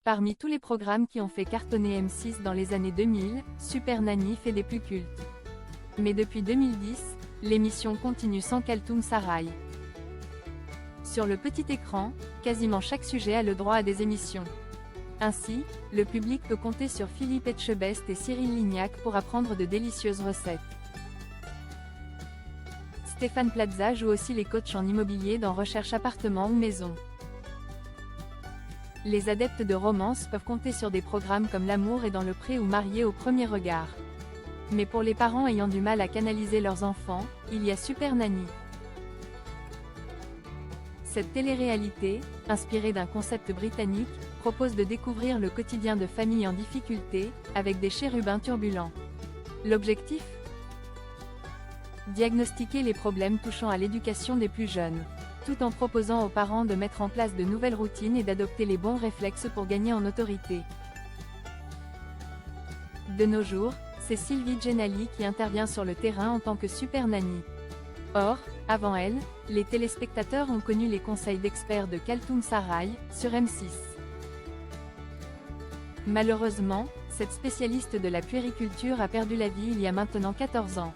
Parmi tous les programmes qui ont fait cartonner M6 dans les années 2000, Super Nanny fait des plus cultes. Mais depuis 2010, l'émission continue sans Kaltoum Sarayı. Sur le petit écran, quasiment chaque sujet a le droit à des émissions. Ainsi, le public peut compter sur Philippe Etchebest et Cyril Lignac pour apprendre de délicieuses recettes. Stéphane Plaza joue aussi les coachs en immobilier dans Recherche appartement ou maison. Les adeptes de romance peuvent compter sur des programmes comme L'amour est dans le pré ou Marié au premier regard. Mais pour les parents ayant du mal à canaliser leurs enfants, il y a Super Nanny. Cette télé-réalité, inspirée d'un concept britannique, propose de découvrir le quotidien de familles en difficulté, avec des chérubins turbulents. L'objectif ? Diagnostiquer les problèmes touchant à l'éducation des plus jeunes, tout en proposant aux parents de mettre en place de nouvelles routines et d'adopter les bons réflexes pour gagner en autorité. De nos jours, c'est Sylvie Genali qui intervient sur le terrain en tant que Super Nanny. Or, avant elle, les téléspectateurs ont connu les conseils d'experts de Kaltoum Sarayı, sur M6. Malheureusement, cette spécialiste de la puériculture a perdu la vie il y a maintenant 14 ans.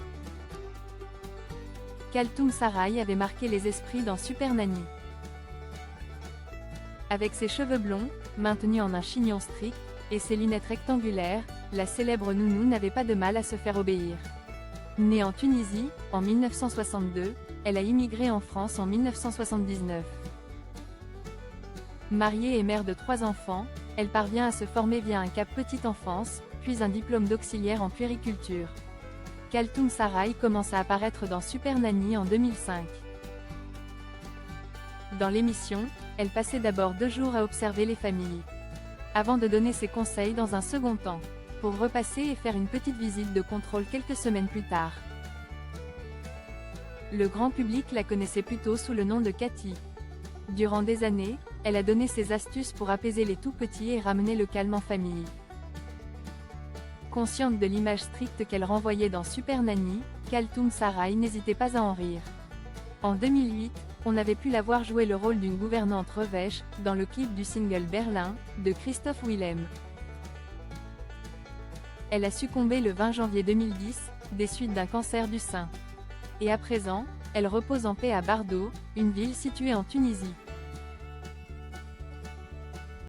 Kaltoum Sarayı avait marqué les esprits dans Super Nanny. Avec ses cheveux blonds, maintenus en un chignon strict, et ses lunettes rectangulaires, la célèbre nounou n'avait pas de mal à se faire obéir. Née en Tunisie, en 1962, elle a immigré en France en 1979. Mariée et mère de 3 enfants, elle parvient à se former via un CAP petite enfance, puis un diplôme d'auxiliaire en puériculture. Kaltoum Sarayı commence à apparaître dans Super Nanny en 2005. Dans l'émission, elle passait d'abord 2 jours à observer les familles, avant de donner ses conseils dans un second temps, pour repasser et faire une petite visite de contrôle quelques semaines plus tard. Le grand public la connaissait plutôt sous le nom de Cathy. Durant des années, elle a donné ses astuces pour apaiser les tout-petits et ramener le calme en famille. Consciente de l'image stricte qu'elle renvoyait dans Super Nanny, Kaltoum Sarayı n'hésitait pas à en rire. En 2008, on avait pu la voir jouer le rôle d'une gouvernante revêche, dans le clip du single Berlin, de Christophe Willem. Elle a succombé le 20 janvier 2010, des suites d'un cancer du sein. Et à présent, elle repose en paix à Bardo, une ville située en Tunisie.